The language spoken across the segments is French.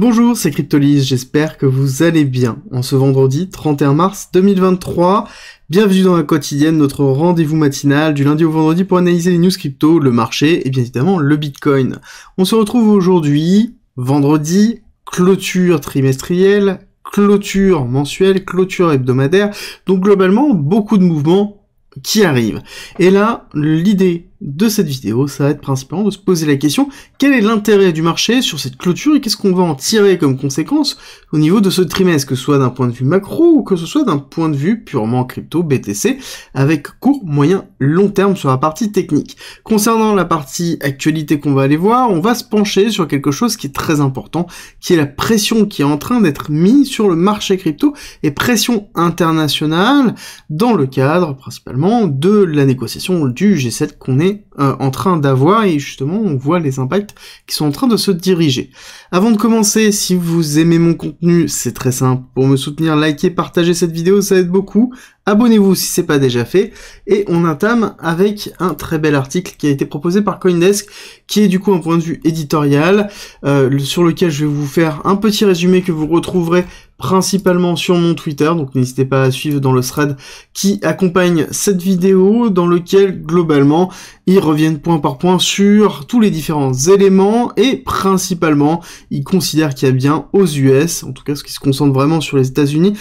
Bonjour, c'est Cryptolyse, j'espère que vous allez bien. En ce vendredi 31 mars 2023, bienvenue dans la quotidienne, notre rendez-vous matinal du lundi au vendredi pour analyser les news crypto, le marché et bien évidemment le Bitcoin. On se retrouve aujourd'hui, vendredi, clôture trimestrielle, clôture mensuelle, clôture hebdomadaire, donc globalement beaucoup de mouvements qui arrivent. Et là, l'idée de cette vidéo, ça va être principalement de se poser la question, quel est l'intérêt du marché sur cette clôture et qu'est-ce qu'on va en tirer comme conséquence au niveau de ce trimestre, que ce soit d'un point de vue macro ou que ce soit d'un point de vue purement crypto, BTC, avec court, moyen, long terme sur la partie technique. Concernant la partie actualité qu'on va aller voir, on va se pencher sur quelque chose qui est très important, qui est la pression qui est en train d'être mise sur le marché crypto et pression internationale dans le cadre principalement de la négociation du G7 qu'on est en train d'avoir, et justement on voit les impacts qui sont en train de se diriger. Avant de commencer, si vous aimez mon contenu, c'est très simple, pour me soutenir, likez, partagez cette vidéo, ça aide beaucoup, abonnez-vous si c'est pas déjà fait, et on entame avec un très bel article qui a été proposé par Coindesk, qui est du coup un point de vue éditorial, sur lequel je vais vous faire un petit résumé que vous retrouverez principalement sur mon Twitter, donc n'hésitez pas à suivre dans le thread qui accompagne cette vidéo, dans lequel globalement ils reviennent point par point sur tous les différents éléments, et principalement ils considèrent qu'il y a bien aux US, en tout cas ce qui se concentre vraiment sur les États-Unis,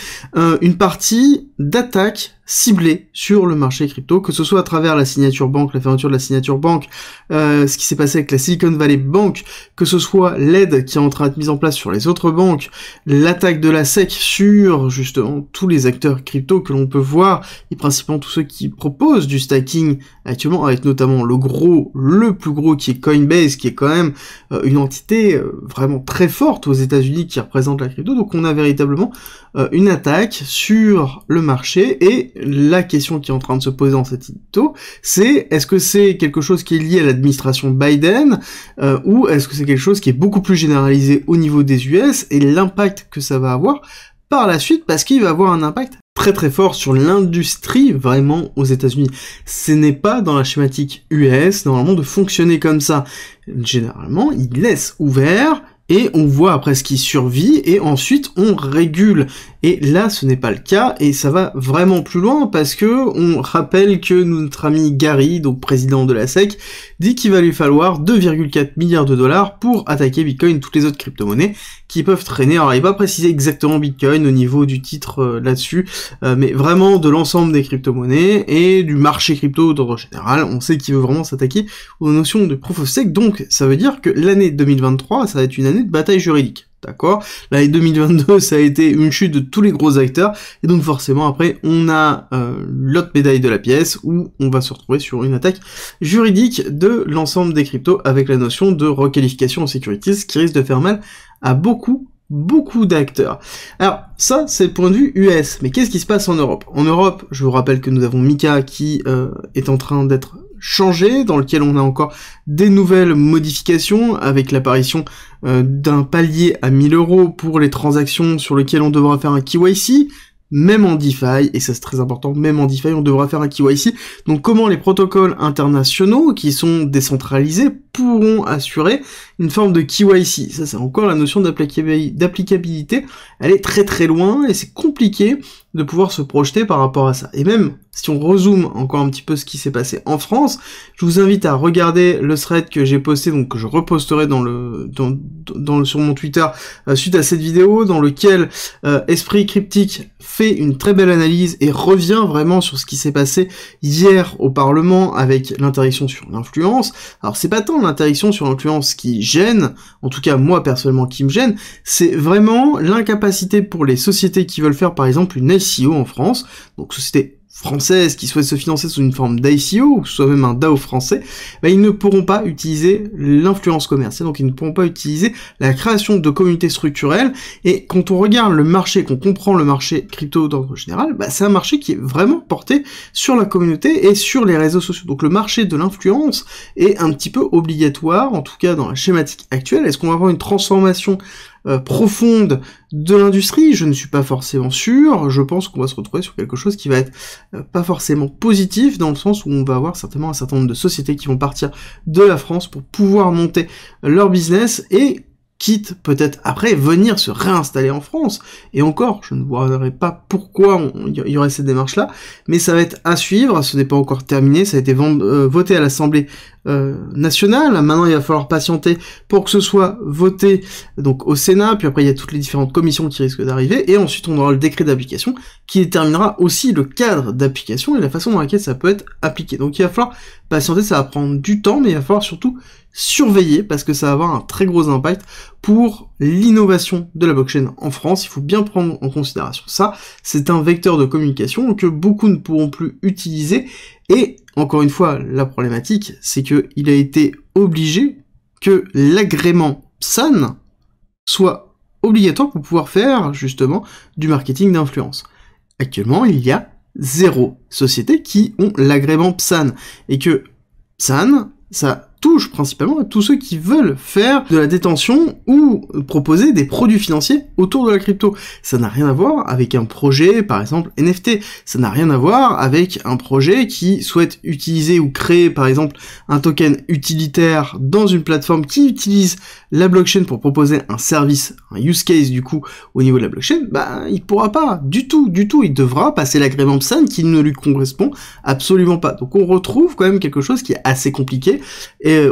une partie d'attaque ciblée sur le marché crypto, que ce soit à travers la signature banque, la fermeture de la signature banque, ce qui s'est passé avec la Silicon Valley Bank, que ce soit l'aide qui est en train d'être mise en place sur les autres banques, l'attaque de la SEC sur justement tous les acteurs crypto que l'on peut voir, et principalement tous ceux qui proposent du stacking actuellement, avec notamment le plus gros qui est Coinbase, qui est quand même une entité vraiment très forte aux États-Unis qui représente la crypto. Donc on a véritablement une attaque sur le marché, et la question qui est en train de se poser dans cette édito, c'est est-ce que c'est quelque chose qui est lié à l'administration Biden, ou est-ce que c'est quelque chose qui est beaucoup plus généralisé au niveau des US, et l'impact que ça va avoir par la suite, parce qu'il va avoir un impact très très fort sur l'industrie vraiment aux États-Unis. Ce n'est pas dans la schématique US normalement de fonctionner comme ça. Généralement, ils laissent ouvert et on voit après ce qui survit, et ensuite on régule. Et là, ce n'est pas le cas, et ça va vraiment plus loin, parce que on rappelle que notre ami Gary, donc président de la SEC, dit qu'il va lui falloir 2,4 milliards de dollars pour attaquer Bitcoin et toutes les autres crypto-monnaies qui peuvent traîner. Alors, il n'est pas précisé exactement Bitcoin au niveau du titre là-dessus, mais vraiment de l'ensemble des crypto-monnaies et du marché crypto d'ordre général. On sait qu'il veut vraiment s'attaquer aux notions de proof of stake, donc ça veut dire que l'année 2023, ça va être une année de bataille juridique. D'accord? L'année 2022, ça a été une chute de tous les gros acteurs, et donc forcément après, on a l'autre médaille de la pièce, où on va se retrouver sur une attaque juridique de l'ensemble des cryptos, avec la notion de requalification en securities, qui risque de faire mal à beaucoup d'acteurs. Alors, ça, c'est le point de vue US, mais qu'est-ce qui se passe en Europe? En Europe, je vous rappelle que nous avons Mika qui est en train d'être changé, dans lequel on a encore des nouvelles modifications, avec l'apparition d'un palier à 1000 € pour les transactions sur lesquelles on devra faire un KYC, même en DeFi, et ça c'est très important, même en DeFi on devra faire un KYC, donc comment les protocoles internationaux qui sont décentralisés pourront assurer une forme de KYC. Ça c'est encore la notion d'applicabilité, elle est très très loin, et c'est compliqué de pouvoir se projeter par rapport à ça. Et même si on rezoome encore un petit peu ce qui s'est passé en France, je vous invite à regarder le thread que j'ai posté, donc que je reposterai sur mon Twitter suite à cette vidéo, dans lequel Esprit Cryptique fait une très belle analyse et revient vraiment sur ce qui s'est passé hier au Parlement avec l'interaction sur l'influence. Alors c'est pas tant l'interaction sur l'influence qui gêne, en tout cas moi personnellement qui me gêne, c'est vraiment l'incapacité pour les sociétés qui veulent faire par exemple une ICO en France, donc société françaises qui souhaitent se financer sous une forme d'ICO, ou soit même un DAO français, ils ne pourront pas utiliser l'influence commerciale, donc ils ne pourront pas utiliser la création de communautés structurelles, et quand on regarde le marché, qu'on comprend le marché crypto d'ordre général, c'est un marché qui est vraiment porté sur la communauté et sur les réseaux sociaux, donc le marché de l'influence est un petit peu obligatoire, en tout cas dans la schématique actuelle. Est-ce qu'on va avoir une transformation profonde de l'industrie? Je ne suis pas forcément sûr, je pense qu'on va se retrouver sur quelque chose qui va être pas forcément positif, dans le sens où on va avoir certainement un certain nombre de sociétés qui vont partir de la France pour pouvoir monter leur business, et quitte peut-être après venir se réinstaller en France. Et encore, je ne vois pas pourquoi il y aurait cette démarche-là, mais ça va être à suivre, ce n'est pas encore terminé, ça a été voté à l'Assemblée nationale, maintenant il va falloir patienter pour que ce soit voté donc au Sénat, puis après il y a toutes les différentes commissions qui risquent d'arriver, et ensuite on aura le décret d'application qui déterminera aussi le cadre d'application et la façon dans laquelle ça peut être appliqué. Donc il va falloir patienter, ça va prendre du temps, mais il va falloir surtout surveiller parce que ça va avoir un très gros impact pour l'innovation de la blockchain en France. Il faut bien prendre en considération ça. C'est un vecteur de communication que beaucoup ne pourront plus utiliser et encore une fois, la problématique, c'est que il a été obligé que l'agrément PSAN soit obligatoire pour pouvoir faire justement du marketing d'influence. Actuellement, il y a 0 sociétés qui ont l'agrément PSAN et que PSAN, ça touche principalement à tous ceux qui veulent faire de la détention ou proposer des produits financiers autour de la crypto. Ça n'a rien à voir avec un projet, par exemple NFT. Ça n'a rien à voir avec un projet qui souhaite utiliser ou créer, par exemple, un token utilitaire dans une plateforme qui utilise la blockchain pour proposer un service, un use case du coup, au niveau de la blockchain. Bah, il pourra pas du tout. Il devra passer l'agrément PSAN qui ne lui correspond absolument pas. Donc on retrouve quand même quelque chose qui est assez compliqué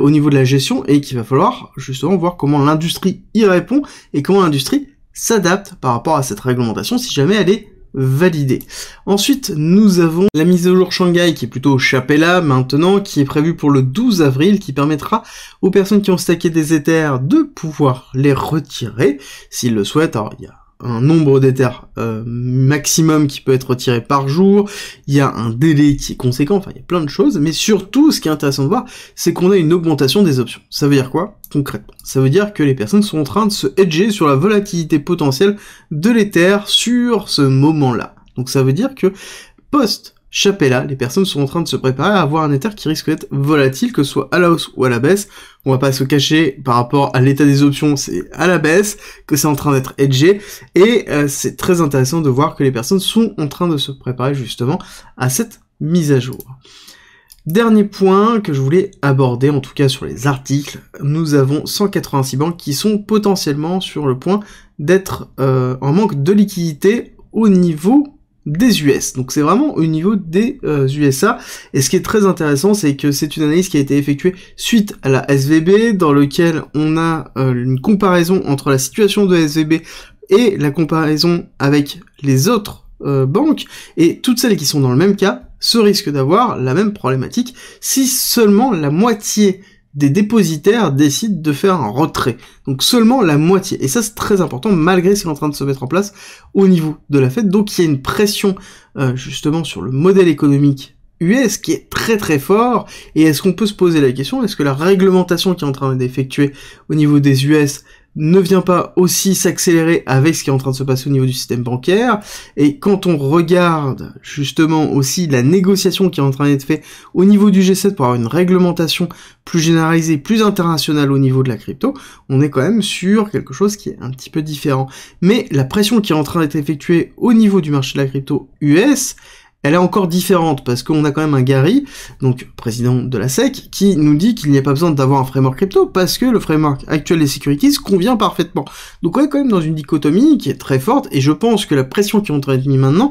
au niveau de la gestion et qu'il va falloir justement voir comment l'industrie y répond et comment l'industrie s'adapte par rapport à cette réglementation si jamais elle est validée. Ensuite, nous avons la mise à jour Shanghai qui est plutôt au Chapella maintenant, qui est prévue pour le 12 avril, qui permettra aux personnes qui ont stacké des Ethers de pouvoir les retirer s'ils le souhaitent. Alors, il y a un nombre d'Ethers maximum qui peut être retiré par jour, il y a un délai qui est conséquent, enfin il y a plein de choses, mais surtout ce qui est intéressant de voir, c'est qu'on a une augmentation des options. Ça veut dire quoi concrètement? Ça veut dire que les personnes sont en train de se hedger sur la volatilité potentielle de l'Ether sur ce moment-là. Donc ça veut dire que post-Chapella, les personnes sont en train de se préparer à avoir un Ether qui risque d'être volatile, que ce soit à la hausse ou à la baisse. On va pas se cacher par rapport à l'état des options, c'est à la baisse, que c'est en train d'être hedgé, et c'est très intéressant de voir que les personnes sont en train de se préparer justement à cette mise à jour. Dernier point que je voulais aborder, en tout cas sur les articles, nous avons 186 banques qui sont potentiellement sur le point d'être en manque de liquidité au niveau des US. Donc c'est vraiment au niveau des USA, et ce qui est très intéressant, c'est que c'est une analyse qui a été effectuée suite à la SVB, dans lequel on a une comparaison entre la situation de SVB et la comparaison avec les autres banques, et toutes celles qui sont dans le même cas se risquent d'avoir la même problématique si seulement la moitié des dépositaires décident de faire un retrait. Donc seulement la moitié. Et ça c'est très important malgré ce qui est en train de se mettre en place au niveau de la Fed. Donc il y a une pression justement sur le modèle économique US qui est très très fort. Et est-ce qu'on peut se poser la question, est-ce que la réglementation qui est en train d'être effectuée au niveau des US ne vient pas aussi s'accélérer avec ce qui est en train de se passer au niveau du système bancaire? Et quand on regarde justement aussi la négociation qui est en train d'être faite au niveau du G7 pour avoir une réglementation plus généralisée, plus internationale au niveau de la crypto, on est quand même sur quelque chose qui est un petit peu différent. Mais la pression qui est en train d'être effectuée au niveau du marché de la crypto US, elle est encore différente, parce qu'on a quand même un Gary, donc président de la SEC, qui nous dit qu'il n'y a pas besoin d'avoir un framework crypto, parce que le framework actuel des securities convient parfaitement. Donc on est quand même dans une dichotomie qui est très forte, et je pense que la pression qui est en train d'être mise maintenant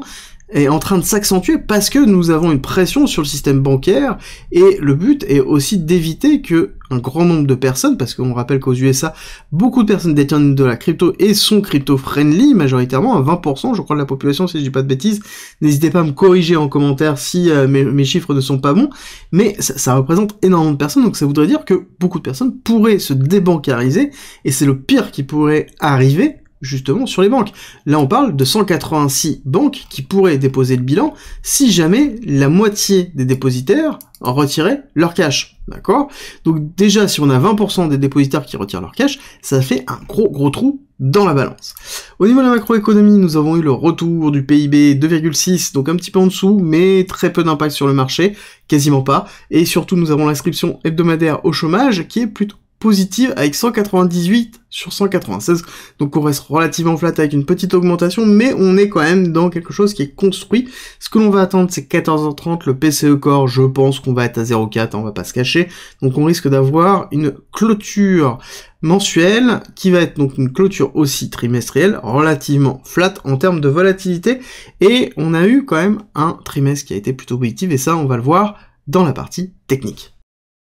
est en train de s'accentuer parce que nous avons une pression sur le système bancaire, et le but est aussi d'éviter que un grand nombre de personnes, parce qu'on rappelle qu'aux USA, beaucoup de personnes détiennent de la crypto et sont crypto-friendly, majoritairement à 20%, je crois, de la population, si je dis pas de bêtises. N'hésitez pas à me corriger en commentaire si mes chiffres ne sont pas bons, mais ça représente énormément de personnes, donc ça voudrait dire que beaucoup de personnes pourraient se débancariser, et c'est le pire qui pourrait arriver, justement sur les banques. Là on parle de 186 banques qui pourraient déposer le bilan si jamais la moitié des dépositaires retiraient leur cash, d'accord? Donc déjà si on a 20% des dépositaires qui retirent leur cash, ça fait un gros trou dans la balance. Au niveau de la macroéconomie, nous avons eu le retour du PIB 2,6, donc un petit peu en dessous, mais très peu d'impact sur le marché, quasiment pas, et surtout nous avons l'inscription hebdomadaire au chômage qui est plutôt positive avec 198 sur 196, donc on reste relativement flat avec une petite augmentation, mais on est quand même dans quelque chose qui est construit. Ce que l'on va attendre, c'est 14h30, le PCE Core, je pense qu'on va être à 0,4, on va pas se cacher, donc on risque d'avoir une clôture mensuelle, qui va être donc une clôture aussi trimestrielle, relativement flat en termes de volatilité, et on a eu quand même un trimestre qui a été plutôt positif, et ça on va le voir dans la partie technique.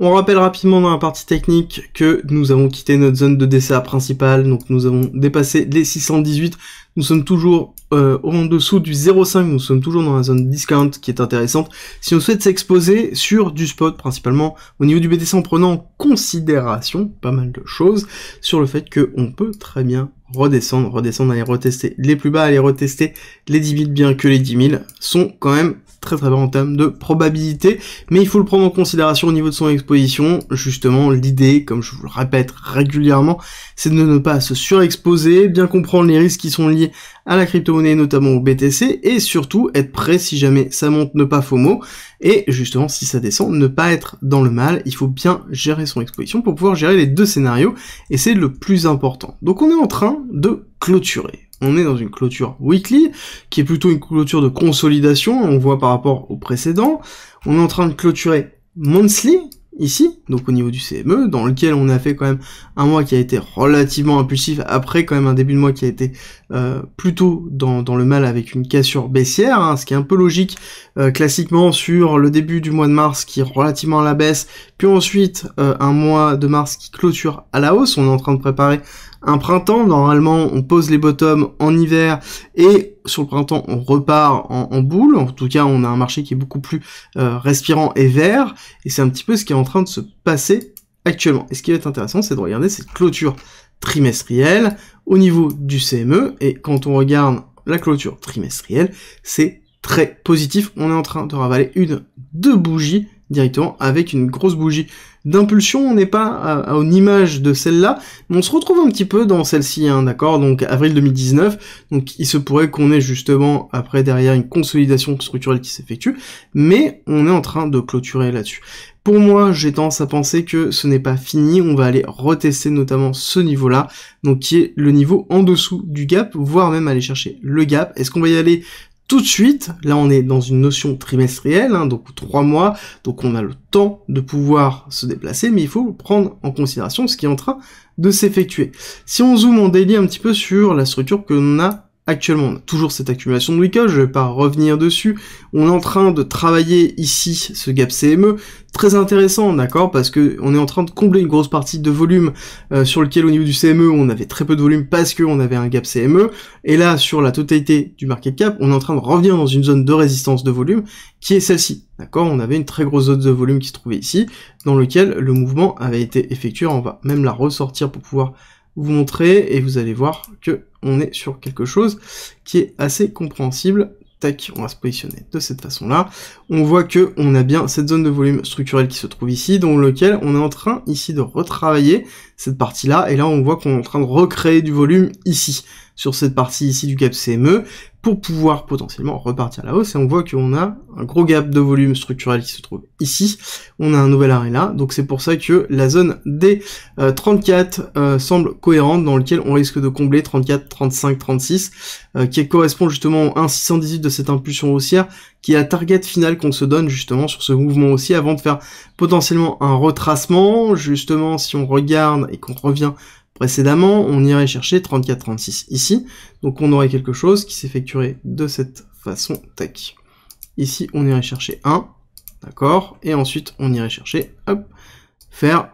On rappelle rapidement dans la partie technique que nous avons quitté notre zone de DCA principale, donc nous avons dépassé les 618, nous sommes toujours en dessous du 0,5, nous sommes toujours dans la zone discount qui est intéressante. Si on souhaite s'exposer sur du spot, principalement au niveau du BTC en prenant en considération pas mal de choses, sur le fait qu'on peut très bien redescendre, aller retester les plus bas, aller retester les 10 000, bien que les 10 000 sont quand même très bas en termes de probabilité, mais il faut le prendre en considération au niveau de son exposition. Justement, l'idée, comme je vous le répète régulièrement, c'est de ne pas se surexposer, bien comprendre les risques qui sont liés à la crypto-monnaie, notamment au BTC, et surtout être prêt si jamais ça monte, ne pas FOMO, et justement si ça descend, ne pas être dans le mal. Il faut bien gérer son exposition pour pouvoir gérer les deux scénarios, et c'est le plus important. Donc on est en train de clôturer. On est dans une clôture weekly, qui est plutôt une clôture de consolidation, on voit par rapport au précédent. On est en train de clôturer monthly, ici, donc au niveau du CME, dans lequel on a fait quand même un mois qui a été relativement impulsif, après quand même un début de mois qui a été plutôt dans le mal avec une cassure baissière, hein, ce qui est un peu logique classiquement sur le début du mois de mars qui est relativement à la baisse, puis ensuite un mois de mars qui clôture à la hausse. On est en train de préparer un printemps, normalement on pose les bottoms en hiver et sur le printemps on repart en boule. En tout cas on a un marché qui est beaucoup plus respirant et vert, et c'est un petit peu ce qui est en train de se passer actuellement. Et ce qui va être intéressant, c'est de regarder cette clôture trimestrielle au niveau du CME, et quand on regarde la clôture trimestrielle, c'est très positif. On est en train de ravaler deux bougies directement avec une grosse bougie d'impulsion. On n'est pas à une image de celle-là, mais on se retrouve un petit peu dans celle-ci, hein, d'accord, donc avril 2019, donc il se pourrait qu'on ait justement après derrière une consolidation structurelle qui s'effectue, mais on est en train de clôturer là-dessus. Pour moi, j'ai tendance à penser que ce n'est pas fini, on va aller retester notamment ce niveau-là, donc qui est le niveau en dessous du gap, voire même aller chercher le gap. Est-ce qu'on va y aller tout de suite? Là on est dans une notion trimestrielle, hein, donc 3 mois, donc on a le temps de pouvoir se déplacer, mais il faut prendre en considération ce qui est en train de s'effectuer. Si on zoome en daily un petit peu sur la structure que l'on a actuellement, on a toujours cette accumulation de week-end, je vais pas revenir dessus, on est en train de travailler ici ce gap CME, très intéressant, d'accord, parce que on est en train de combler une grosse partie de volume sur lequel au niveau du CME on avait très peu de volume parce qu'on avait un gap CME, et là sur la totalité du market cap, on est en train de revenir dans une zone de résistance de volume qui est celle-ci, d'accord, on avait une très grosse zone de volume qui se trouvait ici, dans lequel le mouvement avait été effectué. On va même la ressortir pour pouvoir vous montrer, et vous allez voir que on est sur quelque chose qui est assez compréhensible. Tac, on va se positionner de cette façon-là. On voit que on a bien cette zone de volume structurelle qui se trouve ici, dans lequel on est en train ici de retravailler cette partie-là, et là on voit qu'on est en train de recréer du volume ici, sur cette partie ici du gap CME, pour pouvoir potentiellement repartir à la hausse, et on voit qu'on a un gros gap de volume structurel qui se trouve ici, on a un nouvel arrêt là, donc c'est pour ça que la zone des 34 semble cohérente, dans lequel on risque de combler 34, 35, 36, qui correspond justement au 1,618 de cette impulsion haussière, qui est la target finale qu'on se donne justement sur ce mouvement haussier, avant de faire potentiellement un retracement. Justement, si on regarde et qu'on revient précédemment, on irait chercher 34-36 ici, donc on aurait quelque chose qui s'effectuerait de cette façon, tac. Ici, on irait chercher 1, d'accord, et ensuite on irait chercher, hop, faire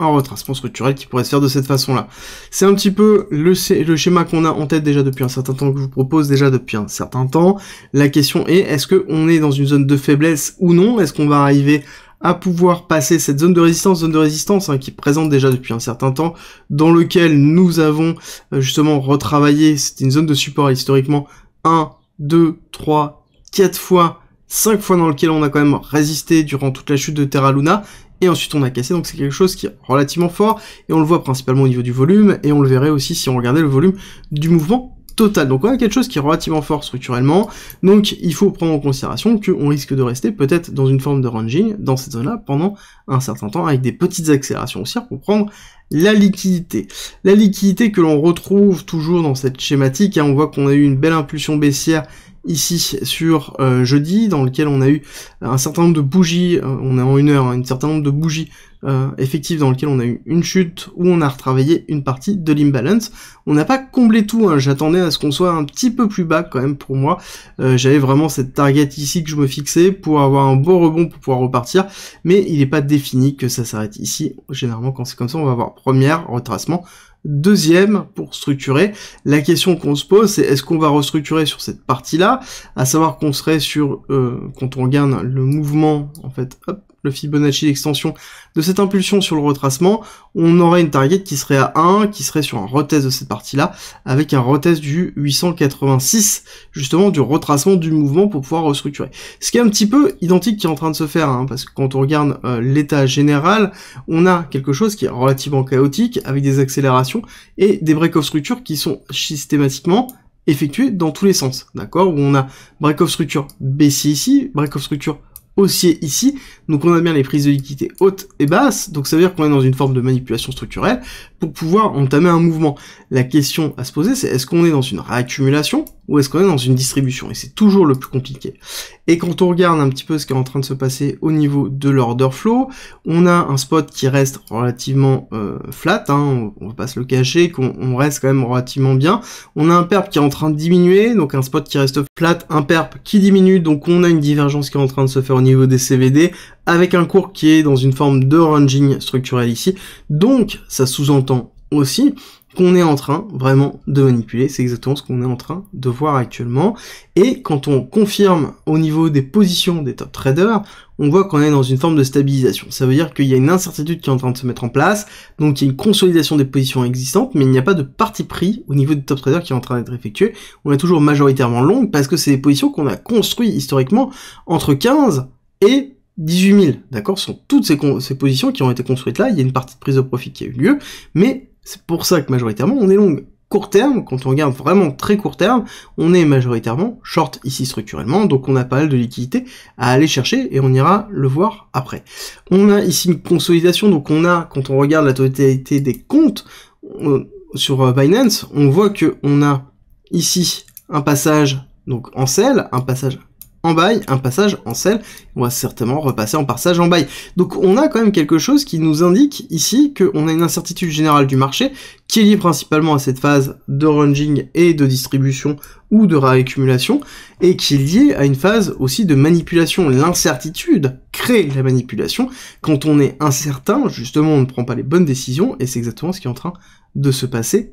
un retracement structurel qui pourrait se faire de cette façon-là. C'est un petit peu le schéma qu'on a en tête déjà depuis un certain temps, que je vous propose déjà depuis un certain temps. La question est, est-ce qu'on est dans une zone de faiblesse ou non? Est-ce qu'on va arriver à pouvoir passer cette zone de résistance hein, qui présente déjà depuis un certain temps, dans lequel nous avons justement retravaillé, c'était une zone de support historiquement 1, 2, 3, 4 fois, 5 fois, dans lequel on a quand même résisté durant toute la chute de Terra Luna, et ensuite on a cassé, donc c'est quelque chose qui est relativement fort, et on le voit principalement au niveau du volume, et on le verrait aussi si on regardait le volume du mouvement totale. Donc on a quelque chose qui est relativement fort structurellement, donc il faut prendre en considération qu'on risque de rester peut-être dans une forme de ranging dans cette zone-là pendant un certain temps, avec des petites accélérations haussières pour prendre la liquidité. La liquidité que l'on retrouve toujours dans cette schématique, hein, on voit qu'on a eu une belle impulsion baissière ici sur jeudi, dans lequel on a eu un certain nombre de bougies, on est en 1 heure, hein, un certain nombre de bougies effectives dans lequel on a eu une chute où on a retravaillé une partie de l'imbalance. On n'a pas comblé tout, hein, j'attendais à ce qu'on soit un petit peu plus bas quand même pour moi. J'avais vraiment cette target ici que je me fixais pour avoir un beau rebond pour pouvoir repartir, mais il n'est pas défini que ça s'arrête ici. Généralement quand c'est comme ça, on va avoir première, retracement, deuxième pour structurer. La question qu'on se pose, c'est est-ce qu'on va restructurer sur cette partie-là, à savoir qu'on serait sur, quand on regarde le mouvement, en fait, hop, le Fibonacci d'extension de cette impulsion sur le retracement, on aurait une target qui serait à 1, qui serait sur un retest de cette partie-là, avec un retest du 886, justement du retracement du mouvement pour pouvoir restructurer. Ce qui est un petit peu identique qui est en train de se faire, hein, parce que quand on regarde l'état général, on a quelque chose qui est relativement chaotique, avec des accélérations et des break-off structures qui sont systématiquement effectués dans tous les sens, d'accord, où on a break-off structure baissier ici, break-off structure haussier ici, donc on a bien les prises de liquidité hautes et basses, donc ça veut dire qu'on est dans une forme de manipulation structurelle pour pouvoir entamer un mouvement. La question à se poser, c'est est-ce qu'on est dans une réaccumulation ou est-ce qu'on est dans une distribution, et c'est toujours le plus compliqué. Et quand on regarde un petit peu ce qui est en train de se passer au niveau de l'order flow, on a un spot qui reste relativement flat, hein, on va pas se le cacher, qu'on reste quand même relativement bien. On a un perp qui est en train de diminuer, donc un spot qui reste flat, un perp qui diminue, donc on a une divergence qui est en train de se faire au niveau des CVD, avec un cours qui est dans une forme de ranging structurel ici, donc ça sous-entend aussi qu'on est en train vraiment de manipuler, c'est exactement ce qu'on est en train de voir actuellement, et quand on confirme au niveau des positions des top traders, on voit qu'on est dans une forme de stabilisation. Ça veut dire qu'il y a une incertitude qui est en train de se mettre en place, donc il y a une consolidation des positions existantes, mais il n'y a pas de parti pris au niveau des top traders qui est en train d'être effectué. On est toujours majoritairement long, parce que c'est des positions qu'on a construites historiquement entre 15 et 18 000, d'accord, ce sont toutes ces positions qui ont été construites là, il y a une partie de prise de profit qui a eu lieu, mais c'est pour ça que majoritairement on est long court terme. Quand on regarde vraiment très court terme, on est majoritairement short ici structurellement, donc on a pas mal de liquidités à aller chercher et on ira le voir après. On a ici une consolidation, donc on a, quand on regarde la totalité des comptes sur Binance, on voit que on a ici un passage donc en sell, un passage en buy, un passage en sell, on va certainement repasser en passage en buy. Donc on a quand même quelque chose qui nous indique ici qu'on a une incertitude générale du marché qui est liée principalement à cette phase de ranging et de distribution ou de réaccumulation, et qui est liée à une phase aussi de manipulation. L'incertitude crée la manipulation. Quand on est incertain, justement, on ne prend pas les bonnes décisions, et c'est exactement ce qui est en train de se passer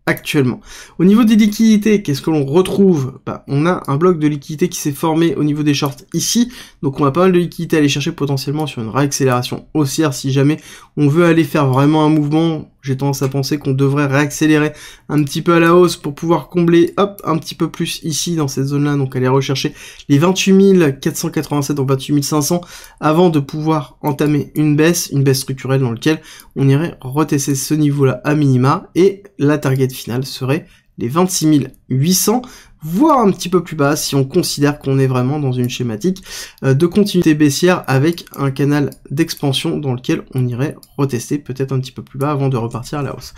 actuellement. Au niveau des liquidités, qu'est-ce que l'on retrouve? On a un bloc de liquidité qui s'est formé au niveau des shorts ici, donc on a pas mal de liquidités à aller chercher potentiellement sur une réaccélération haussière si jamais on veut aller faire vraiment un mouvement. J'ai tendance à penser qu'on devrait réaccélérer un petit peu à la hausse pour pouvoir combler, hop, un petit peu plus ici dans cette zone-là, donc aller rechercher les 28 487 donc 28 500 avant de pouvoir entamer une baisse structurelle dans laquelle on irait retester ce niveau-là à minima, et la target finale serait les 26 800, voire un petit peu plus bas si on considère qu'on est vraiment dans une schématique de continuité baissière avec un canal d'expansion dans lequel on irait retester peut-être un petit peu plus bas avant de repartir à la hausse.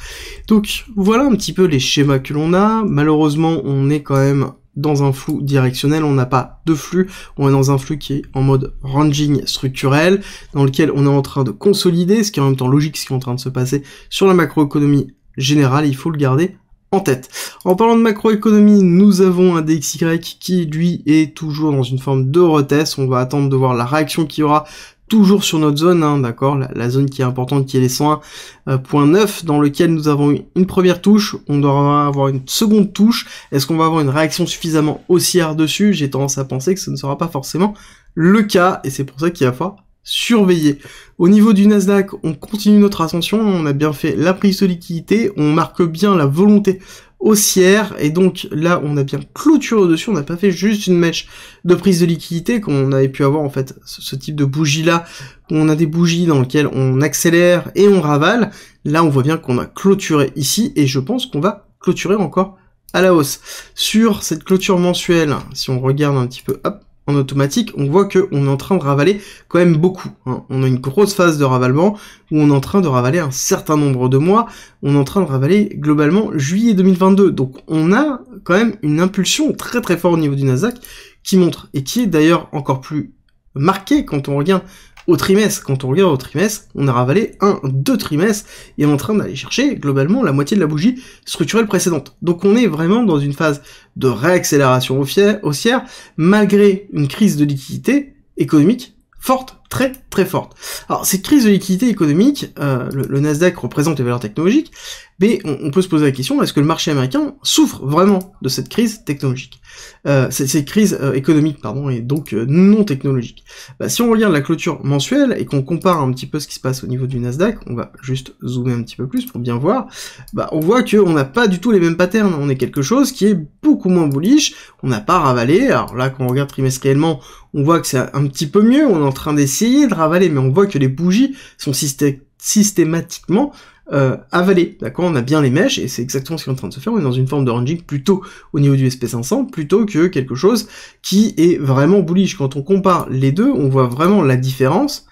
Donc voilà un petit peu les schémas que l'on a. Malheureusement on est quand même dans un flou directionnel, on n'a pas de flux, on est dans un flux qui est en mode ranging structurel, dans lequel on est en train de consolider, ce qui est en même temps logique, ce qui est en train de se passer sur la macroéconomie générale, il faut le garder en tête. En parlant de macroéconomie, nous avons un DXY qui, lui, est toujours dans une forme de retest. On va attendre de voir la réaction qu'il y aura toujours sur notre zone, hein, d'accord, la zone qui est importante, qui est les 101.9, dans lequel nous avons eu une première touche, on devra avoir une seconde touche. Est-ce qu'on va avoir une réaction suffisamment haussière dessus? J'ai tendance à penser que ce ne sera pas forcément le cas, et c'est pour ça qu'il va falloir surveiller. Au niveau du Nasdaq, on continue notre ascension, on a bien fait la prise de liquidité, on marque bien la volonté haussière, et donc là on a bien clôturé au-dessus, on n'a pas fait juste une mèche de prise de liquidité comme on avait pu avoir en fait ce type de bougie là, où on a des bougies dans lesquelles on accélère et on ravale. Là on voit bien qu'on a clôturé ici, et je pense qu'on va clôturer encore à la hausse. Sur cette clôture mensuelle, si on regarde un petit peu, hop, en automatique, on voit qu'on est en train de ravaler quand même beaucoup. Hein. On a une grosse phase de ravalement où on est en train de ravaler un certain nombre de mois. On est en train de ravaler globalement juillet 2022. Donc on a quand même une impulsion très très forte au niveau du Nasdaq qui montre, et qui est d'ailleurs encore plus marquée quand on regarde au trimestre. Quand on regarde au trimestre, on a ravalé 2 trimestres et on est en train d'aller chercher globalement la moitié de la bougie structurelle précédente. Donc on est vraiment dans une phase de réaccélération haussière malgré une crise de liquidité économique forte, très très forte. Alors cette crise de liquidité économique, le Nasdaq représente les valeurs technologiques, mais on peut se poser la question, est-ce que le marché américain souffre vraiment de cette crise technologique, cette crise économique, pardon, et donc non technologique. Si on regarde la clôture mensuelle et qu'on compare un petit peu ce qui se passe au niveau du Nasdaq, on va juste zoomer un petit peu plus pour bien voir, on voit qu'on n'a pas du tout les mêmes patterns, on est quelque chose qui est beaucoup moins bullish, on n'a pas ravalé, alors là quand on regarde trimestriellement, on voit que c'est un petit peu mieux, on est en train d'essayer de ravaler, mais on voit que les bougies sont systématiquement avalées, d'accord, on a bien les mèches, et c'est exactement ce qui est en train de se faire, on est dans une forme de ranging plutôt au niveau du SP500, plutôt que quelque chose qui est vraiment bullish. Quand on compare les deux, on voit vraiment la différence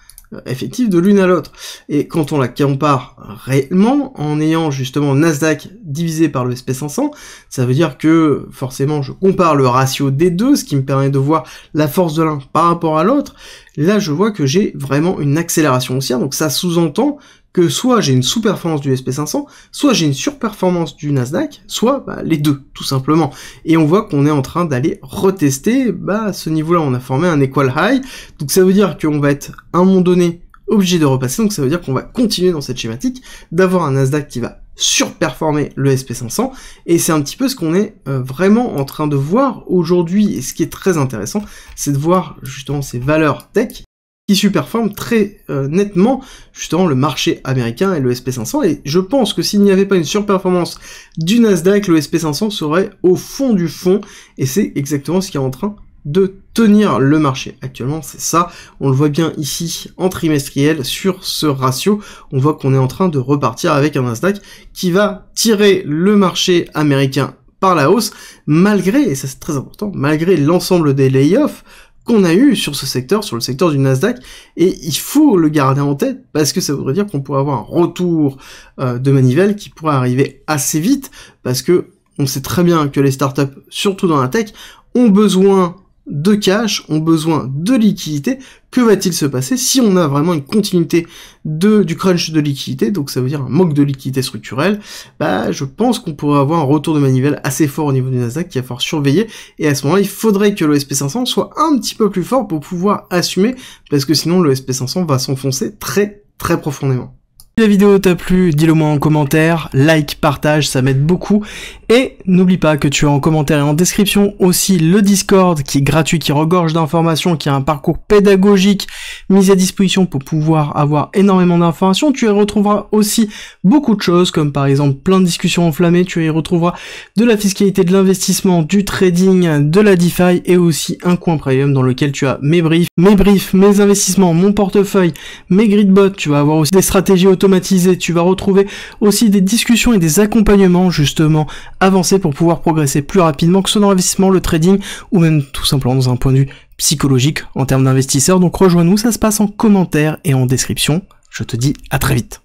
effective de l'une à l'autre. Et quand on la compare réellement, en ayant justement Nasdaq divisé par le SP500, ça veut dire que forcément je compare le ratio des deux, ce qui me permet de voir la force de l'un par rapport à l'autre. Là je vois que j'ai vraiment une accélération haussière, donc ça sous-entend que soit j'ai une sous-performance du SP500, soit j'ai une surperformance du Nasdaq, soit les deux, tout simplement. Et on voit qu'on est en train d'aller retester ce niveau-là, on a formé un equal high, donc ça veut dire qu'on va être à un moment donné obligé de repasser, donc ça veut dire qu'on va continuer dans cette schématique, d'avoir un Nasdaq qui va surperformer le SP500, et c'est un petit peu ce qu'on est vraiment en train de voir aujourd'hui, et ce qui est très intéressant, c'est de voir justement ces valeurs tech qui surperforment très nettement justement le marché américain et le SP500, et je pense que s'il n'y avait pas une surperformance du Nasdaq, le SP500 serait au fond du fond, et c'est exactement ce qui est en train de tenir le marché. Actuellement, c'est ça, on le voit bien ici en trimestriel sur ce ratio, on voit qu'on est en train de repartir avec un Nasdaq qui va tirer le marché américain par la hausse, malgré, et ça c'est très important, malgré l'ensemble des layoffs qu'on a eu sur ce secteur, sur le secteur du Nasdaq, et il faut le garder en tête, parce que ça voudrait dire qu'on pourrait avoir un retour de manivelle qui pourrait arriver assez vite, parce que on sait très bien que les startups, surtout dans la tech, ont besoin de cash, ont besoin de liquidité. Que va-t-il se passer si on a vraiment une continuité du crunch de liquidité, donc ça veut dire un manque de liquidité structurelle? Je pense qu'on pourrait avoir un retour de manivelle assez fort au niveau du Nasdaq qu'il va falloir surveiller, et à ce moment-là, il faudrait que le SP500 soit un petit peu plus fort pour pouvoir assumer, parce que sinon le SP500 va s'enfoncer très très profondément. Si la vidéo t'a plu, dis-le moi en commentaire, like, partage, ça m'aide beaucoup, et n'oublie pas que tu as en commentaire et en description aussi le Discord qui est gratuit, qui regorge d'informations, qui a un parcours pédagogique mis à disposition pour pouvoir avoir énormément d'informations. Tu y retrouveras aussi beaucoup de choses, comme par exemple plein de discussions enflammées, tu y retrouveras de la fiscalité, de l'investissement, du trading, de la DeFi, et aussi un coin premium dans lequel tu as mes briefs, mes investissements, mon portefeuille, mes gridbots, tu vas avoir aussi des stratégies automatisées, tu vas retrouver aussi des discussions et des accompagnements justement avancés pour pouvoir progresser plus rapidement, que ce soit dans l'investissement, le trading, ou même tout simplement dans un point de vue psychologique en termes d'investisseurs. Donc rejoins-nous, ça se passe en commentaire et en description. Je te dis à très vite.